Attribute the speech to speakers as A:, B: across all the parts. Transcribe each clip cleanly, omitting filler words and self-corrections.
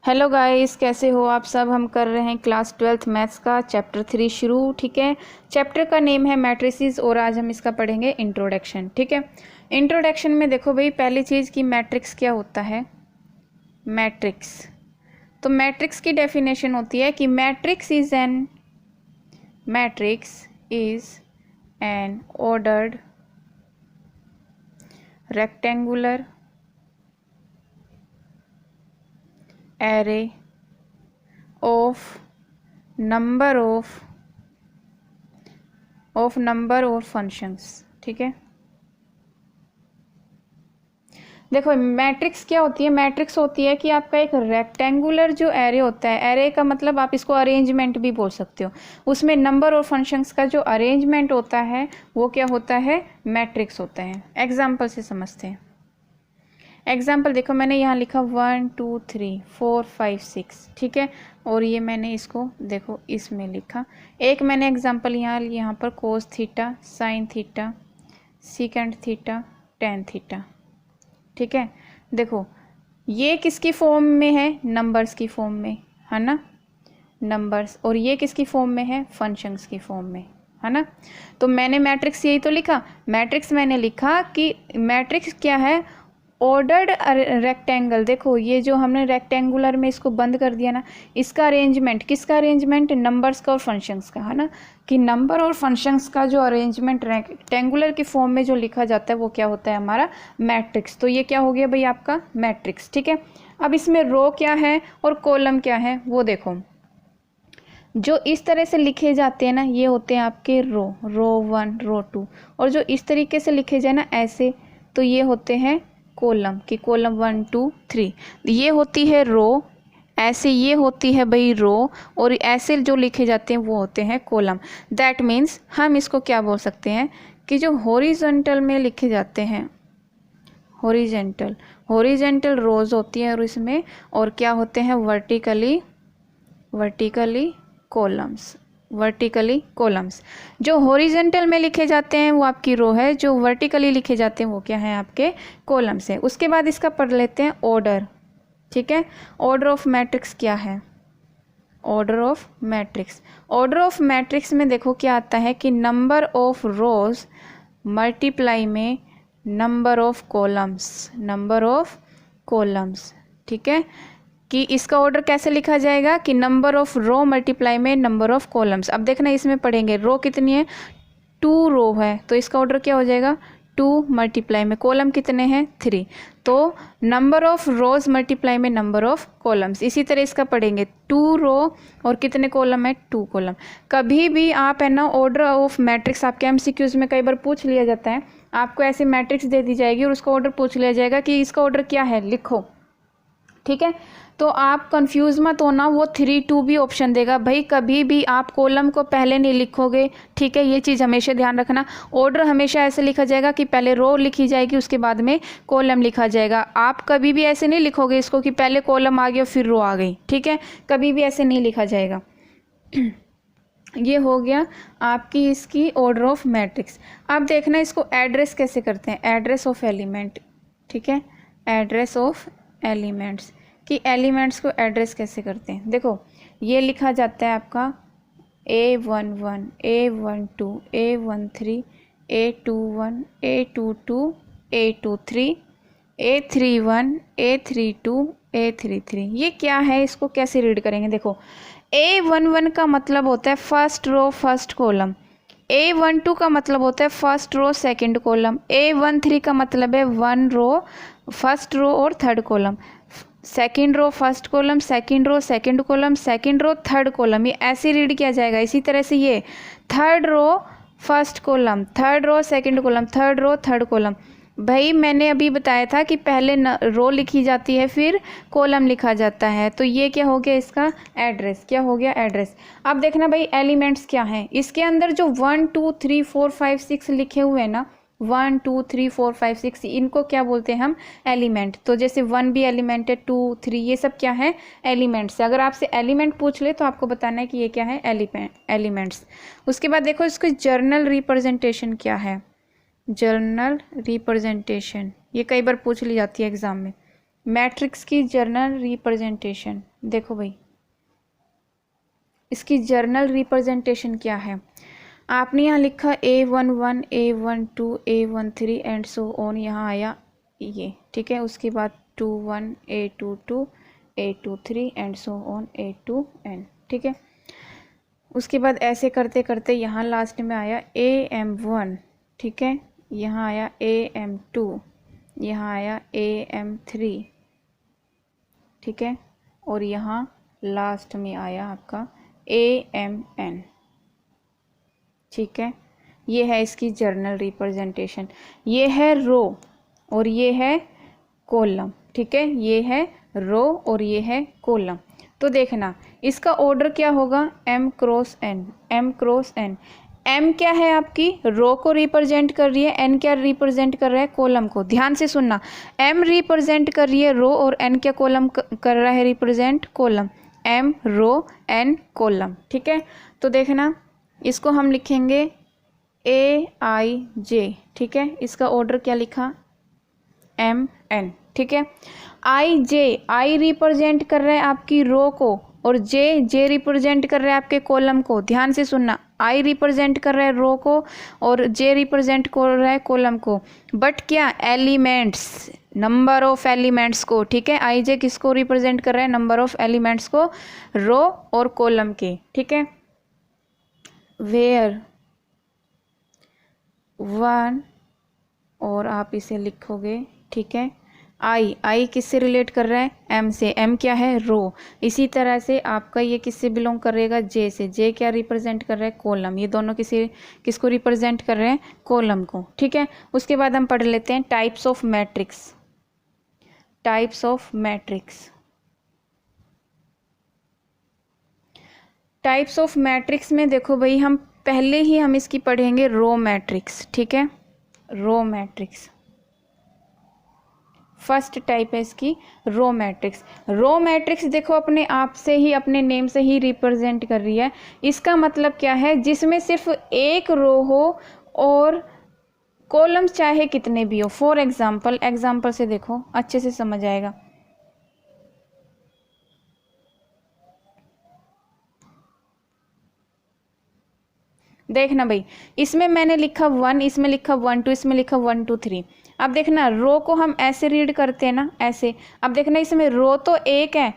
A: Hello guys, कैसे हो आप सब। हम कर रहे हैं क्लास 12th मैथ्स का चैप्टर 3 शुरू। ठीक है, चैप्टर का नेम है मैट्रिसेस और आज हम इसका पढ़ेंगे इंट्रोडक्शन। ठीक है, इंट्रोडक्शन में देखो भाई, पहली चीज़ कि मैट्रिक्स क्या होता है। मैट्रिक्स, तो मैट्रिक्स की डेफिनेशन होती है कि matrix is an ordered rectangular array of number और फंक्शंस। ठीक है, देखो मैट्रिक्स क्या होती है। मैट्रिक्स होती है कि आपका एक रेक्टेंगुलर जो एरे होता है, एरे का मतलब आप इसको अरेंजमेंट भी बोल सकते हो, उसमें नंबर और फंक्शंस का जो अरेंजमेंट होता है वो क्या होता है, मैट्रिक्स होता है। एग्जाम्पल से समझते हैं। एग्जाम्पल देखो, मैंने यहाँ लिखा 1 2 3 4 5 6। ठीक है, और ये मैंने इसको देखो इसमें लिखा। एक मैंने एग्जाम्पल यहाँ पर cos theta, sine theta, secant theta, tan theta. ठीक है, देखो ये किसकी फॉर्म में है, नंबर्स की फॉर्म में है ना, नंबर्स। और ये किसकी फॉर्म में है, फंक्शंस की फॉर्म में है ना। तो मैंने मैट्रिक्स यही तो लिखा। मैट्रिक्स मैंने लिखा कि मैट्रिक्स क्या है, ऑर्डर्ड रेक्टेंगल। देखो ये जो हमने रेक्टेंगुलर में इसको बंद कर दिया ना, इसका अरेंजमेंट, किसका अरेंजमेंट, नंबर्स का और फंक्शंस का है ना, कि नंबर और फंक्शंस का जो अरेंजमेंट रेक्टेंगुलर की फॉर्म में जो लिखा जाता है वो क्या होता है, हमारा मैट्रिक्स। तो ये क्या हो गया भाई, आपका मैट्रिक्स। ठीक है, अब इसमें रो क्या है और कॉलम क्या है वो देखो। जो इस तरह से लिखे जाते हैं ना, ये होते हैं आपके रो 1 रो 2, और जो इस तरीके से लिखे जाए ना ऐसे, तो ये होते हैं कॉलम, कि कॉलम 1 2 3। ये होती है रो, ऐसे ये होती है भाई रो, और ऐसे जो लिखे जाते हैं वो होते हैं कॉलम। दैट मीन्स हम इसको क्या बोल सकते हैं कि जो हॉरिजॉन्टल में लिखे जाते हैं, हॉरिजॉन्टल रोज होती है और इसमें, और क्या होते हैं वर्टिकली कॉलम्स। जो हॉरिजॉन्टल में लिखे जाते हैं वो आपकी रो है, जो वर्टिकली लिखे जाते हैं वो क्या है, आपके कॉलम्स है। उसके बाद इसका पढ़ लेते हैं ऑर्डर। ठीक है, ऑर्डर ऑफ मैट्रिक्स क्या है, ऑर्डर ऑफ मैट्रिक्स में देखो क्या आता है कि नंबर ऑफ रोज मल्टीप्लाई में नंबर ऑफ कॉलम्स। ठीक है, कि इसका ऑर्डर कैसे लिखा जाएगा कि नंबर ऑफ रो मल्टीप्लाई में नंबर ऑफ कॉलम्स। अब देखना इसमें पढ़ेंगे, रो कितनी है, 2 रो है, तो इसका ऑर्डर क्या हो जाएगा, 2 मल्टीप्लाई में कॉलम कितने हैं, 3, तो नंबर ऑफ रोज मल्टीप्लाई में नंबर ऑफ कॉलम्स। इसी तरह इसका पढ़ेंगे, 2 रो और कितने कॉलम है, 2 कॉलम। कभी भी आप है ना ऑर्डर ऑफ मैट्रिक्स, आपके एमसीक्यूज में कई बार पूछ लिया जाता है, आपको ऐसे मैट्रिक्स दे दी जाएगी और उसका ऑर्डर पूछ लिया जाएगा कि इसका ऑर्डर क्या है, लिखो। ठीक है, तो आप कंफ्यूज मत होना, वो 3 2 भी ऑप्शन देगा भाई। कभी भी आप कॉलम को पहले नहीं लिखोगे। ठीक है, ये चीज़ हमेशा ध्यान रखना। ऑर्डर हमेशा ऐसे लिखा जाएगा कि पहले रो लिखी जाएगी, उसके बाद में कॉलम लिखा जाएगा। आप कभी भी ऐसे नहीं लिखोगे इसको कि पहले कॉलम आ गया फिर रो आ गई। ठीक है, कभी भी ऐसे नहीं लिखा जाएगा। ये हो गया आपकी इसकी ऑर्डर ऑफ मैट्रिक्स। अब देखना इसको एड्रेस कैसे करते हैं, एड्रेस ऑफ एलिमेंट। ठीक है, एड्रेस ऑफ एलिमेंट्स, कि एलिमेंट्स को एड्रेस कैसे करते हैं। देखो ये लिखा जाता है आपका A11 A12 A13 A21 A22 A23 A31 A32 A33। ये क्या है, इसको कैसे रीड करेंगे। देखो A11 का मतलब होता है first row first column, A12 का मतलब होता है first row second column, A13 का मतलब है 1 रो फर्स्ट रो और third column, second row first column, second row second column, second row third column. ये ऐसे रीड किया जाएगा। इसी तरह से ये third row first column, third row second column, third row third column. भाई मैंने अभी बताया था कि पहले रो लिखी जाती है फिर कॉलम लिखा जाता है। तो ये क्या हो गया, इसका एड्रेस क्या हो गया, एड्रेस। अब देखना भाई एलिमेंट्स क्या हैं, इसके अंदर जो 1 2 3 4 5 6 लिखे हुए हैं ना, 1 2 3 4 5 6, इनको क्या बोलते हैं हम, एलिमेंट। तो जैसे 1 भी एलिमेंट है, 2 3, ये सब क्या है, एलिमेंट्स। अगर आपसे एलिमेंट पूछ ले तो आपको बताना है कि ये क्या है, एलिमेंट्स। उसके बाद देखो इसको जर्नल रिप्रेजेंटेशन क्या है, जर्नल रिप्रेजेंटेशन, ये कई बार पूछ ली जाती है एग्जाम में। मैट्रिक्स की जर्नल रिप्रेजेंटेशन देखो भाई, इसकी जर्नल रिप्रेजेंटेशन क्या है। आपने यहाँ लिखा A11 A12 A13 and so on, यहाँ आया ये, ठीक है। उसके बाद 21 A22 A23 and so on A2N, ठीक है। उसके बाद ऐसे करते करते यहाँ लास्ट में आया AM1, ठीक है। यहाँ आया AM2, यहाँ आया AM3, ठीक है। और यहाँ लास्ट में आया आपका AMN, ठीक है। ये है इसकी जर्नल रिप्रेजेंटेशन। ये है रो और ये है कॉलम, ठीक है। ये है रो और ये है कॉलम। तो देखना इसका ऑर्डर क्या होगा, M cross N, M cross N। M क्या है आपकी, रो को रिप्रेजेंट कर रही है, N क्या रिप्रेजेंट कर रहा है, कॉलम को। ध्यान से सुनना, M रिप्रेजेंट कर रही है रो और N क्या कॉलम कर रहा है रिप्रेजेंट, कॉलम। M रो N कॉलम, ठीक है। तो देखना इसको हम लिखेंगे AIJ, ठीक है। इसका ऑर्डर क्या लिखा, MN, ठीक है। I रिप्रेजेंट कर रहा है आपकी रो को और J रिप्रेजेंट कर रहा है आपके कॉलम को। ध्यान से सुनना, I रिप्रेजेंट कर रहा है रो को और J रिप्रेजेंट कर रहा है कॉलम को, बट क्या, एलिमेंट्स, नंबर ऑफ एलिमेंट्स को, ठीक है। IJ किसको रिप्रेजेंट कर रहा है, नंबर ऑफ एलिमेंट्स को, रो और कॉलम के, ठीक है। वेयर 1, और आप इसे लिखोगे, ठीक है। आई किससे रिलेट कर रहा है, M से। M क्या है, रो। इसी तरह से आपका ये किससे बिलोंग करेगा, J से। J क्या रिप्रेजेंट कर रहा है, कॉलम। ये दोनों किसको रिप्रेजेंट कर रहे हैं, कॉलम को, ठीक है। उसके बाद हम पढ़ लेते हैं types of matrix. Types of matrix, types of matrix में देखो भाई, हम पहले ही हम इसकी पढ़ेंगे रो मैट्रिक्स, ठीक है। रो मैट्रिक्स फर्स्ट टाइप है इसकी, रो मैट्रिक्स। रो मैट्रिक्स देखो अपने आप से ही, अपने नेम से ही रिप्रेजेंट कर रही है। इसका मतलब क्या है, जिसमें सिर्फ एक रो हो और कॉलम्स चाहे कितने भी हो। फॉर एग्जाम्पल से देखो, अच्छे से समझ आएगा। देखना भाई, इसमें मैंने लिखा 1, इसमें लिखा 1 2, इसमें लिखा 1 2 3। अब देखना रो को हम ऐसे रीड करते हैं ना, ऐसे। अब देखना इसमें रो तो एक है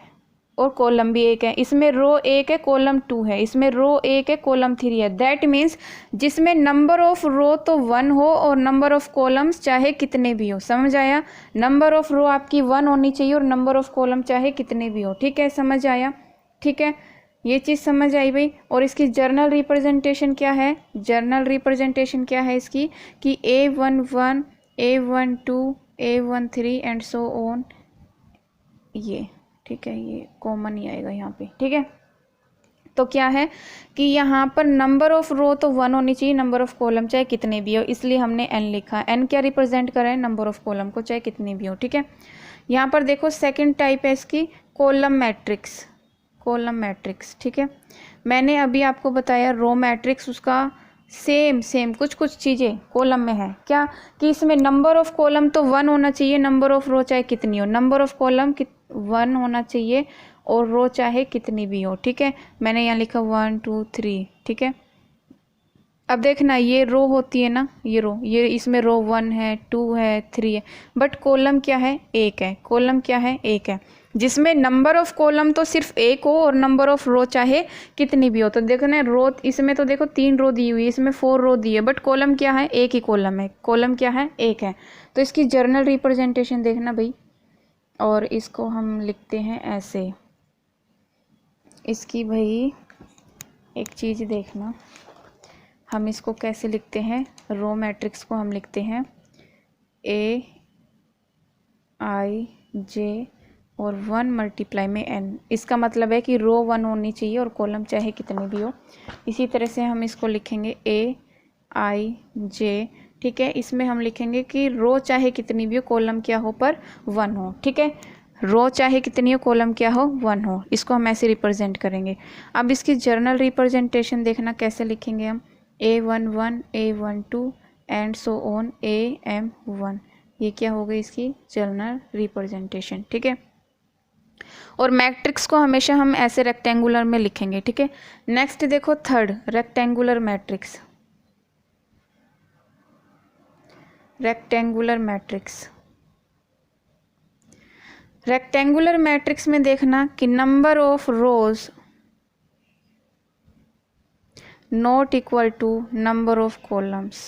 A: और कॉलम भी एक है। इसमें रो एक है, कॉलम 2 है। इसमें रो एक है, कॉलम 3 है। दैट मीन्स जिसमें नंबर ऑफ रो तो 1 हो और नंबर ऑफ कॉलम्स चाहे कितने भी हो। समझ आया, नंबर ऑफ रो आपकी 1 होनी चाहिए और नंबर ऑफ कॉलम चाहे कितने भी हो, ठीक है। समझ आया, ठीक है। ये चीज़ समझ आई भाई। और इसकी जर्नल रिप्रेजेंटेशन क्या है, जर्नल रिप्रेजेंटेशन क्या है इसकी, कि A11 A12 A13 and so on, ये, ठीक है। ये कॉमन ही आएगा यहाँ पे, ठीक है। तो क्या है कि यहाँ पर नंबर ऑफ रो तो 1 होनी चाहिए, नंबर ऑफ कॉलम चाहे कितने भी हो, इसलिए हमने N लिखा। N क्या रिप्रेजेंट कर रहा है, नंबर ऑफ कॉलम को, चाहे कितने भी हो, ठीक है। यहाँ पर देखो सेकंड टाइप है इसकी कॉलम मैट्रिक्स। कॉलम मैट्रिक्स, ठीक है। मैंने अभी आपको बताया रो मैट्रिक्स, उसका सेम कुछ चीज़ें कॉलम में है क्या, कि इसमें नंबर ऑफ कॉलम तो 1 होना चाहिए, नंबर ऑफ रो चाहे कितनी हो। नंबर ऑफ कॉलम 1 होना चाहिए और रो चाहे कितनी भी हो, ठीक है। मैंने यहाँ लिखा 1 2 3, ठीक है। अब देखना ये रो होती है ना, ये रो, ये इसमें रो 1 है 2 है 3 है, बट कॉलम क्या है, एक है। कॉलम क्या है, एक है, जिसमें नंबर ऑफ कॉलम तो सिर्फ एक हो और नंबर ऑफ रो चाहे कितनी भी हो। तो देखो ना रो, इसमें तो देखो 3 रो दी हुई है, इसमें 4 रो दी है, बट कॉलम क्या है, एक ही कॉलम है। कॉलम क्या है, एक है। तो इसकी जर्नल रिप्रेजेंटेशन देखना भाई, और इसको हम लिखते हैं ऐसे। इसकी भाई एक चीज़ देखना, हम इसको कैसे लिखते हैं, रो मैट्रिक्स को हम लिखते हैं AIJ और 1 मल्टीप्लाई में N। इसका मतलब है कि रो 1 होनी चाहिए और कॉलम चाहे कितने भी हो। इसी तरह से हम इसको लिखेंगे AIJ, ठीक है। इसमें हम लिखेंगे कि रो चाहे कितनी भी हो, कॉलम क्या हो, पर 1 हो, ठीक है। रो चाहे कितनी हो, कॉलम क्या हो, 1 हो। इसको हम ऐसे रिप्रेजेंट करेंगे। अब इसकी जर्नल रिप्रेजेंटेशन देखना कैसे लिखेंगे हम, A11 A12 and so on AM1। ये क्या हो गई इसकी जनरल रिप्रेजेंटेशन, ठीक है। और मैट्रिक्स को हमेशा हम ऐसे रेक्टेंगुलर में लिखेंगे, ठीक है। नेक्स्ट देखो third, rectangular matrix. Rectangular matrix, rectangular matrix में देखना कि number of rows not equal to number of columns,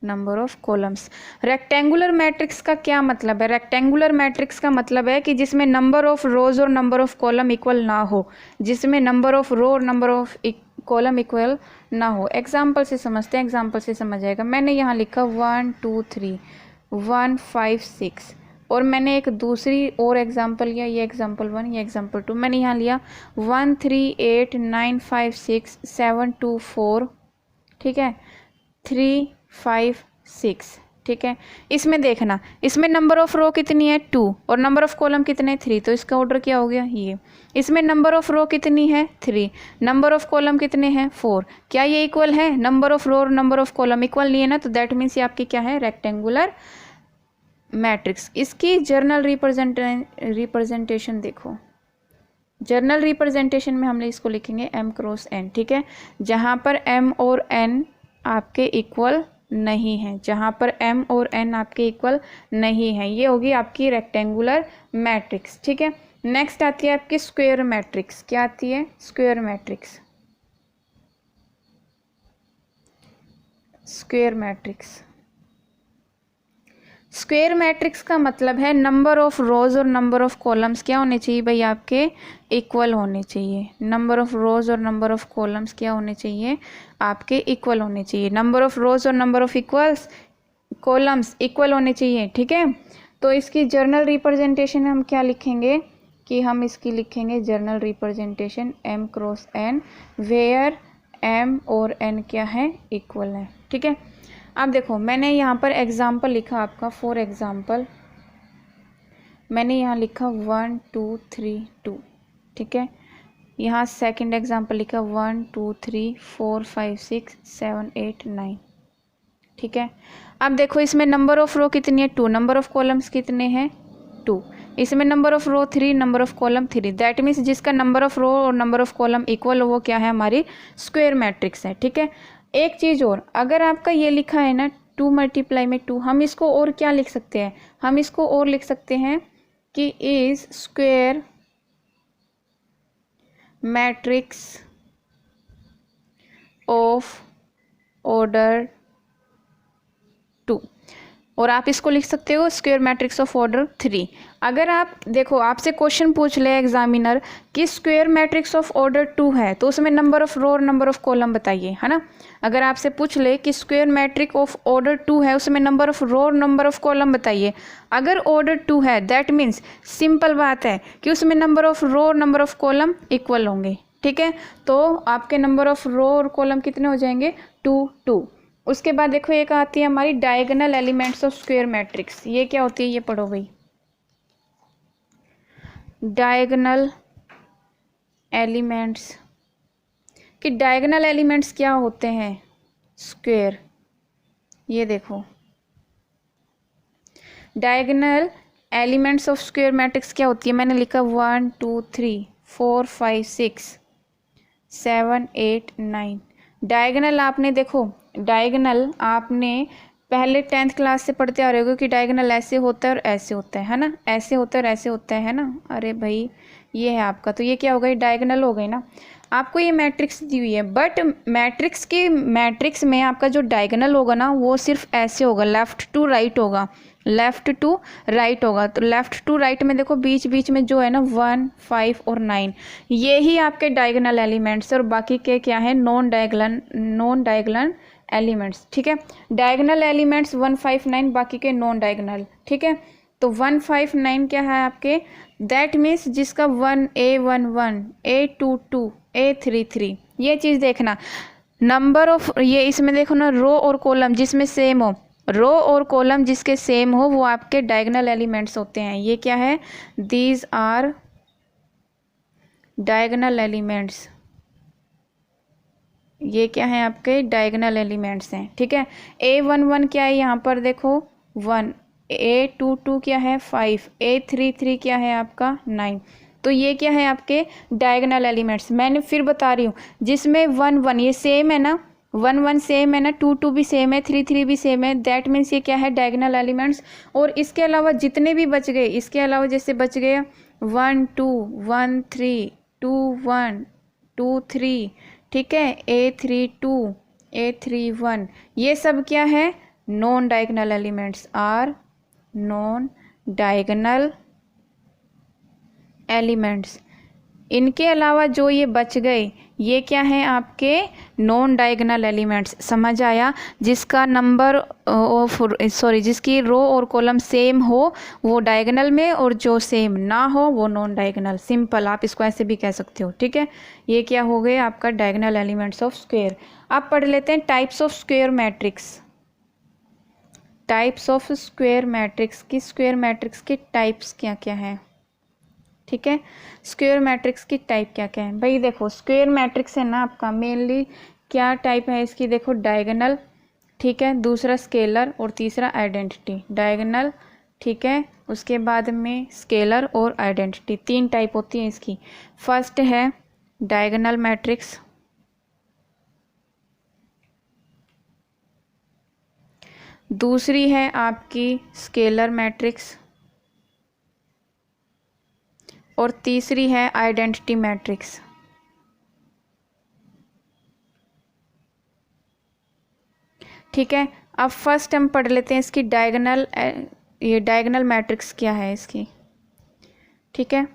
A: number of columns. Rectangular matrix का क्या मतलब है? रेक्टेंगुलर मैट्रिक्स का मतलब है कि जिसमें नंबर ऑफ रोज और नंबर ऑफ कॉलम इक्वल ना हो, जिसमें नंबर ऑफ रो और नंबर ऑफ कॉलम इक्वल ना हो। एग्जाम्पल से समझते हैं, एग्जाम्पल से समझ आएगा। मैंने यहाँ लिखा 1 2 3 1 5 6 और मैंने एक दूसरी और एग्जाम्पल लिया, ये एग्जाम्पल 1, ये एग्जाम्पल 2। मैंने यहाँ लिया 1 3 8 9 5 6 7 2 4, ठीक है, 3 5 6, ठीक है। इसमें देखना, इसमें नंबर ऑफ रो कितनी है 2 और नंबर ऑफ कॉलम कितने 3, तो इसका ऑर्डर क्या हो गया ये। इसमें नंबर ऑफ रो कितनी है 3, नंबर ऑफ कॉलम कितने हैं 4, क्या ये इक्वल है? नंबर ऑफ रो और नंबर ऑफ कॉलम इक्वल नहीं है ना, तो दैट मीन्स ये आपकी क्या है, रेक्टेंगुलर मैट्रिक्स। इसकी जर्नल रिप्रेजेंटेशन देखो, जर्नल रिप्रेजेंटेशन में हम इसको लिखेंगे m क्रॉस n, ठीक है। जहाँ पर m और n आपके इक्वल नहीं है, जहाँ पर m और n आपके इक्वल नहीं है, ये होगी आपकी रेक्टेंगुलर मैट्रिक्स, ठीक है। नेक्स्ट आती है आपकी स्क्वायर मैट्रिक्स। क्या आती है? Square matrix. Square matrix, square matrix का मतलब है नंबर ऑफ रोज और नंबर ऑफ कॉलम्स क्या होने चाहिए भाई, आपके इक्वल होने चाहिए। नंबर ऑफ रोज और नंबर ऑफ कॉलम्स क्या होने चाहिए, आपके इक्वल होने चाहिए। नंबर ऑफ रोज और number of equals columns equal होने चाहिए, ठीक है। तो इसकी जर्नल रिप्रेजेंटेशन हम क्या लिखेंगे कि हम इसकी लिखेंगे general representation m cross n, where m और n क्या है, इक्वल है, ठीक है। अब देखो मैंने यहाँ पर एग्जाम्पल लिखा आपका, फॉर एग्जाम्पल मैंने यहाँ लिखा 1 2 3 2, ठीक है। यहाँ सेकंड एग्जाम्पल लिखा 1 2 3 4 5 6 7 8 9, ठीक है। अब देखो इसमें नंबर ऑफ रो कितनी है 2, नंबर ऑफ कॉलम्स कितने हैं 2, इसमें number of row 3, number of column 3, that means जिसका नंबर ऑफ रो और नंबर ऑफ कॉलम इक्वल हो वो क्या है, हमारी स्क्वायर मैट्रिक्स है, ठीक है। एक चीज़ और, अगर आपका ये लिखा है ना 2 मल्टीप्लाई में 2, हम इसको और क्या लिख सकते हैं, हम इसको और लिख सकते हैं कि is square matrix of order 2, और आप इसको लिख सकते हो स्क्वायर मैट्रिक्स ऑफ ऑर्डर 3। अगर आप देखो आपसे क्वेश्चन पूछ ले एग्जामिनर कि स्क्वायर मैट्रिक्स ऑफ ऑर्डर 2 है तो उसमें नंबर ऑफ रो और नंबर ऑफ कॉलम बताइए, है ना। अगर आपसे पूछ ले कि स्क्वायर मैट्रिक्स ऑफ ऑर्डर 2 है उसमें नंबर ऑफ रो और नंबर ऑफ कॉलम बताइए, अगर ऑर्डर 2 है दैट मीन्स सिंपल बात है कि उसमें नंबर ऑफ रो और नंबर ऑफ कॉलम इक्वल होंगे, ठीक है। तो आपके नंबर ऑफ रो और कॉलम कितने हो जाएंगे 2 2। उसके बाद देखो एक आती है हमारी diagonal elements of square matrix. ये क्या होती है, ये पढ़ो भाई। डायगोनल एलिमेंट्स, कि डायगोनल एलिमेंट्स क्या होते हैं स्क्वायर, ये देखो diagonal elements of square matrix क्या होती है। मैंने लिखा 1 2 3 4 5 6 7 8 9। डायगोनल आपने देखो, डायगोनल आपने पहले 10th क्लास से पढ़ते आ रहे हो कि डायगोनल ऐसे होता है और ऐसे होता है ना, ऐसे होता है और ऐसे होता है ना। अरे भाई ये है आपका, तो ये क्या हो गई, डायगोनल हो गई ना। आपको ये मैट्रिक्स दी हुई है, बट मैट्रिक्स में आपका जो डायगोनल होगा ना वो सिर्फ ऐसे होगा, लेफ्ट टू राइट होगा, लेफ्ट टू राइट होगा। तो लेफ्ट टू राइट में देखो बीच बीच में जो है ना 1 5 और 9, ये ही आपके डायगोनल एलिमेंट्स और बाकी के क्या है, नॉन डायगोनल एलिमेंट्स, ठीक है। डायगोनल एलिमेंट्स 1 5 9, बाकी के नॉन डायगोनल, ठीक है। तो 1 5 9 क्या है आपके, दैट मीन्स जिसका 1 A1 1 A2 2 A3 3, ये चीज़ देखना। नंबर ऑफ ये इसमें देखो ना रो और कॉलम जिसमें सेम हो, रो और कॉलम जिसके सेम हो वो आपके डायगोनल एलिमेंट्स होते हैं। ये क्या है, दीज आर डायगोनल एलिमेंट्स, ये क्या है आपके डायगोनल एलिमेंट्स हैं, ठीक है। A11 क्या है यहाँ पर देखो 1, A22 क्या है 5, A33 क्या है आपका 9। तो ये क्या है आपके डायगोनल एलिमेंट्स। मैंने फिर बता रही हूँ, जिसमें 1 1 ये सेम है ना, 1 1 सेम है ना, 2 2 भी सेम है, 3 3 भी सेम है, दैट मीन्स ये क्या है डायगोनल एलिमेंट्स। और इसके अलावा जितने भी बच गए, इसके अलावा जैसे बच गए 1 2 1 3 2 1 2 3, ठीक है, A32 A31, ये सब क्या है non diagonal elements, are non diagonal elements. इनके अलावा जो ये बच गए ये क्या है आपके नॉन डायगोनल एलिमेंट्स। समझ आया? जिसका नंबर ऑफ जिसकी रो और कॉलम सेम हो वो डायगोनल में, और जो सेम ना हो वो नॉन डायगोनल। सिंपल, आप इसको ऐसे भी कह सकते हो, ठीक है। ये क्या हो गए आपका डायगोनल एलिमेंट्स ऑफ स्क्वायर। अब पढ़ लेते हैं types of square matrix. Types of square matrix की, स्क्वायर मैट्रिक्स के टाइप्स क्या क्या हैं, ठीक है। स्क्वायर मैट्रिक्स की टाइप क्या क्या है भाई। देखो स्क्वायर मैट्रिक्स है ना आपका मेनली क्या टाइप है इसकी, देखो डायगोनल, ठीक है, दूसरा स्केलर और तीसरा आइडेंटिटी। डायगोनल, ठीक है, उसके बाद में स्केलर और आइडेंटिटी, 3 टाइप होती है इसकी। फर्स्ट है डायगोनल मैट्रिक्स, दूसरी है आपकी स्केलर मैट्रिक्स, और तीसरी है आइडेंटिटी मैट्रिक्स। ठीक है, अब फर्स्ट हम पढ़ लेते हैं इसकी डायगोनल, ये डायगोनल मैट्रिक्स क्या है इसकी, ठीक है।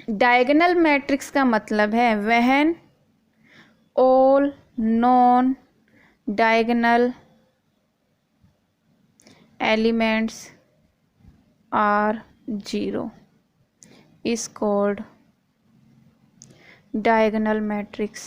A: डायगोनल मैट्रिक्स का मतलब है when all non diagonal elements are 0 is called diagonal matrix.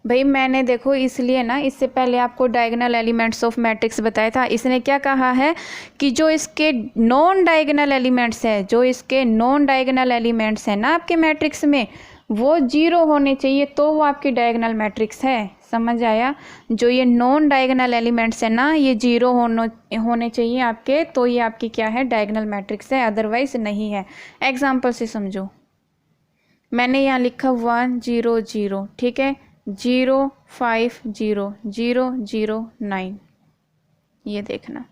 A: भाई मैंने देखो इसलिए ना इससे पहले आपको डायगोनल एलिमेंट्स ऑफ मैट्रिक्स बताया था। इसने क्या कहा है कि जो इसके नॉन डायगोनल एलिमेंट्स है, जो इसके नॉन डायगोनल एलिमेंट्स हैं ना आपके मैट्रिक्स में, वो 0 होने चाहिए तो वो आपकी डायगोनल मैट्रिक्स है। समझ आया? जो ये नॉन डायगोनल एलिमेंट्स है ना ये 0 होने चाहिए आपके, तो ये आपकी क्या है डायगोनल मैट्रिक्स है, अदरवाइज नहीं है। एग्जाम्पल से समझो, मैंने यहाँ लिखा 1 0 0, ठीक है, 0 5 0 0 0 9, ये देखना।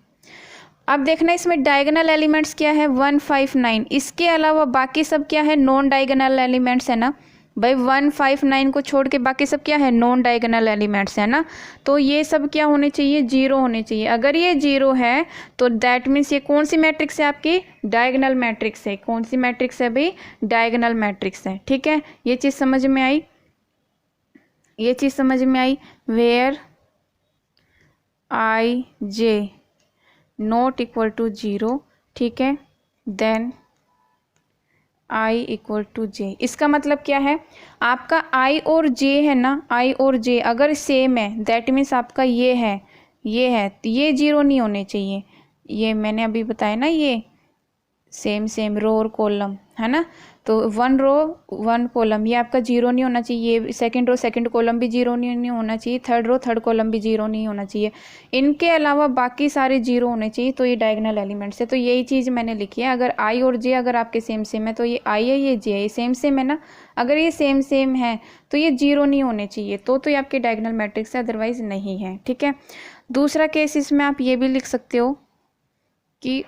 A: अब देखना इसमें डायगोनल एलिमेंट्स क्या है 1 5 9, इसके अलावा बाकी सब क्या है नॉन डायगोनल एलिमेंट्स है ना भाई। 1 5 9 को छोड़ के बाकी सब क्या है नॉन डायगोनल एलिमेंट्स है ना। तो ये सब क्या होने चाहिए 0 होने चाहिए। अगर ये 0 है तो दैट मीन्स ये कौन सी मैट्रिक्स है आपकी डायगोनल मैट्रिक्स है। कौन सी मैट्रिक्स है भाई डायगोनल मैट्रिक्स है, ठीक है। ये चीज़ समझ में आई, ये चीज़ समझ में आई। Where i j not equal to 0, ठीक है, then i equal to j. इसका मतलब क्या है आपका i और j है ना, i और j अगर सेम है दैट मीन्स आपका ये है, तो ये 0 नहीं होने चाहिए। ये मैंने अभी बताया ना, ये सेम रो और कॉलम है ना, तो 1 रो 1 कॉलम ये आपका 0 नहीं होना चाहिए। ये सेकंड रो सेकंड कॉलम भी 0 नहीं होना चाहिए, थर्ड रो थर्ड कॉलम भी 0 नहीं होना चाहिए। इनके अलावा बाकी सारे 0 होने चाहिए, तो ये डायगोनल एलिमेंट्स है। तो यही चीज़ मैंने लिखी है। अगर आई और जे अगर आपके सेम है तो ये आई है, ये जे है, ये सेम है ना। अगर ये सेम है तो ये 0 नहीं होने चाहिए, तो ये आपके डायगोनल मैट्रिक्स है, अदरवाइज नहीं है, ठीक है। दूसरा केस इसमें आप ये भी लिख सकते हो कि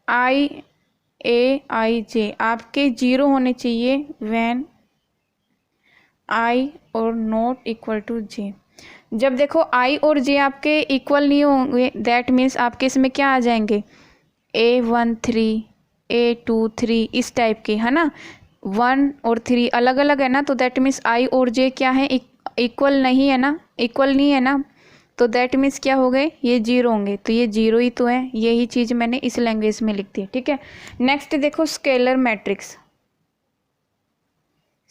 A: आई ए आई जे आपके 0 होने चाहिए व्हेन आई और नॉट इक्वल टू जे। जब देखो आई और जे आपके इक्वल नहीं होंगे दैट मीन्स आपके इसमें क्या आ जाएंगे A1 3 A2 3 इस टाइप के, है ना। 1 और 3 अलग अलग है ना, तो दैट मीन्स आई और जे क्या है इक्वल नहीं है ना, इक्वल नहीं है ना, तो दैट मीन्स क्या हो गए ये 0 होंगे। तो ये 0 ही तो है, यही चीज़ मैंने इस लैंग्वेज में लिख दी, ठीक है। नेक्स्ट देखो scalar matrix.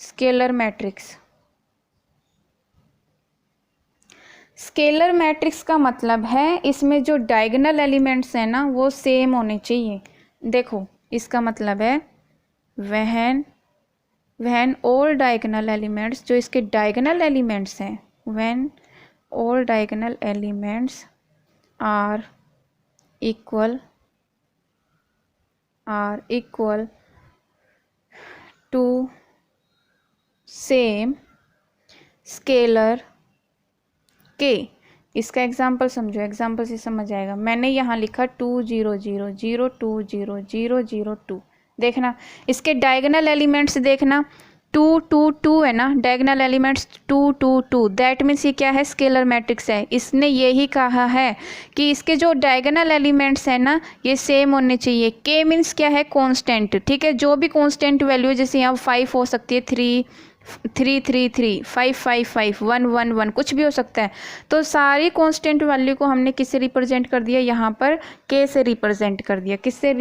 A: Scalar matrix, scalar matrix का मतलब है इसमें जो डायगोनल एलिमेंट्स हैं ना वो सेम होने चाहिए। देखो इसका मतलब है when when all diagonal elements, जो इसके डायगोनल एलिमेंट्स हैं, when all diagonal elements are equal to same scalar के। इसका एग्जाम्पल समझो, एग्जाम्पल से समझ आएगा। मैंने यहाँ लिखा 2 0 0 0 2 0 0 0 2। देखना इसके डायगोनल एलिमेंट्स, देखना 2 2 2 है ना, डायगोनल एलिमेंट्स 2 2 2, दैट मीन्स ये क्या है, स्केलर मैट्रिक्स है। इसने यही कहा है कि इसके जो डायगोनल एलिमेंट्स है ना ये सेम होने चाहिए। के मीन्स क्या है, कांस्टेंट, ठीक है। जो भी कांस्टेंट वैल्यू, जैसे यहाँ 5 हो सकती है, 3 3 3 3 5 5 5 1 1 1, कुछ भी हो सकता है। तो सारी कांस्टेंट वैल्यू को हमने किससे रिप्रेजेंट कर दिया, यहाँ पर के से रिप्रेजेंट कर दिया। किससे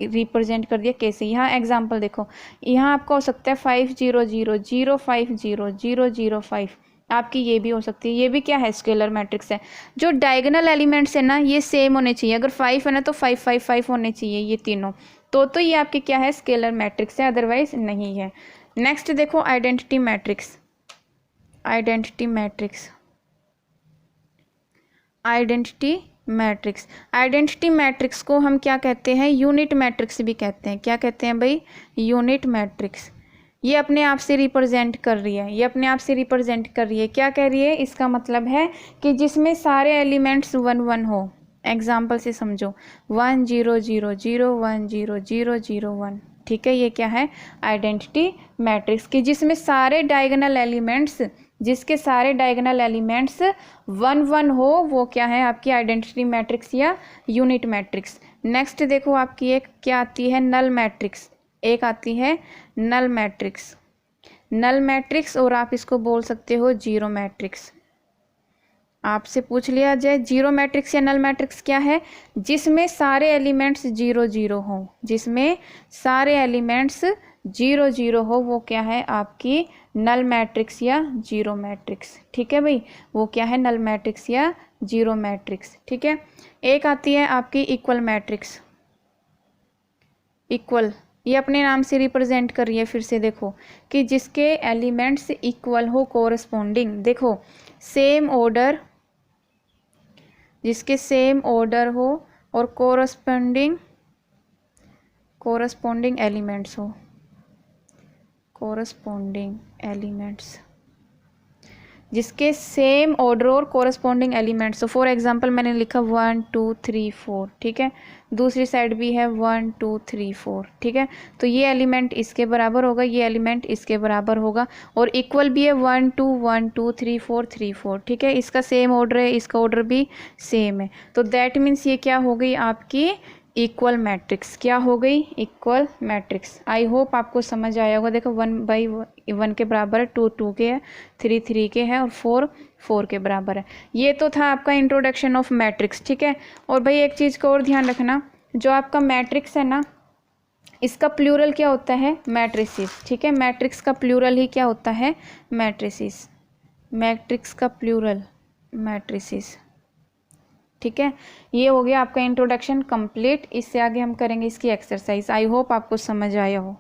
A: रिप्रेजेंट कर दिया, के से। यहाँ एग्जांपल देखो, यहाँ आपका हो सकता है 5 0 0 0 5 0 0 0 5, आपकी ये भी हो सकती है। ये भी क्या है, स्केलर मैट्रिक्स है। जो डायगोनल एलिमेंट्स है ना ये सेम होने चाहिए। अगर 5 है ना तो 5 5 5 होने चाहिए ये तीनों। तो ये आपकी क्या है, स्केलर मैट्रिक्स है, अदरवाइज नहीं है। नेक्स्ट देखो identity matrix. Identity matrix, identity matrix, identity matrix को हम क्या कहते हैं, यूनिट मैट्रिक्स भी कहते हैं। क्या कहते हैं भाई, यूनिट मैट्रिक्स। ये अपने आप से रिप्रेजेंट कर रही है, ये अपने आप से रिप्रेजेंट कर रही है। क्या कह रही है, इसका मतलब है कि जिसमें सारे एलिमेंट्स 1 1 हो। एग्जाम्पल से समझो, 1 0 0 0 1 0 0 0 1, ठीक है। ये क्या है, आइडेंटिटी मैट्रिक्स की जिसमें सारे डायगोनल एलिमेंट्स, जिसके सारे डायगोनल एलिमेंट्स 1 1 हो, वो क्या है, आपकी आइडेंटिटी मैट्रिक्स या यूनिट मैट्रिक्स। नेक्स्ट देखो आपकी एक क्या आती है, नल मैट्रिक्स। एक आती है नल मैट्रिक्स, नल मैट्रिक्स, और आप इसको बोल सकते हो जीरो मैट्रिक्स। आपसे पूछ लिया जाए जीरो मैट्रिक्स या नल मैट्रिक्स क्या है, जिसमें सारे एलिमेंट्स 0 0 हो, जिसमें सारे एलिमेंट्स 0 0 हो, वो क्या है, आपकी नल मैट्रिक्स या जीरो मैट्रिक्स। ठीक है भाई, वो क्या है, नल मैट्रिक्स या जीरो मैट्रिक्स। ठीक है। एक आती है आपकी इक्वल मैट्रिक्स। इक्वल, ये अपने नाम से रिप्रेजेंट कर रही है। फिर से देखो कि जिसके एलिमेंट्स इक्वल हो, कोरस्पॉन्डिंग, देखो सेम ऑर्डर, जिसके सेम ऑर्डर हो और कोरस्पॉन्डिंग एलिमेंट्स हो, कोरस्पॉन्डिंग एलिमेंट्स, जिसके सेम ऑर्डर और कोरस्पॉन्डिंग एलिमेंट्स हो। फॉर एग्जांपल मैंने लिखा 1 2 3 4, ठीक है। दूसरी साइड भी है 1 2 3 4, ठीक है। तो ये एलिमेंट इसके बराबर होगा, ये एलिमेंट इसके बराबर होगा, और इक्वल भी है 1 2 1 2 3 4 3 4, ठीक है। इसका सेम ऑर्डर है, इसका ऑर्डर भी सेम है। तो दैट मीन्स ये क्या हो गई आपकी इक्वल मैट्रिक्स। क्या हो गई, इक्वल मैट्रिक्स। आई होप आपको समझ आया होगा। देखो 1/1 के बराबर है, 2 2 के है, 3 3 के है, और 4 4 के बराबर है। ये तो था आपका इंट्रोडक्शन ऑफ मैट्रिक्स। ठीक है। और भाई एक चीज़ का और ध्यान रखना, जो आपका मैट्रिक्स है ना, इसका प्लूरल क्या होता है, मैट्रिसेस। ठीक है। मैट्रिक्स का प्लूरल ही क्या होता है, मैट्रिसेस। मैट्रिक्स का प्लूरल मैट्रिसेस। ठीक है। ये हो गया आपका इंट्रोडक्शन कंप्लीट। इससे आगे हम करेंगे इसकी एक्सरसाइज। आई होप आपको समझ आया हो।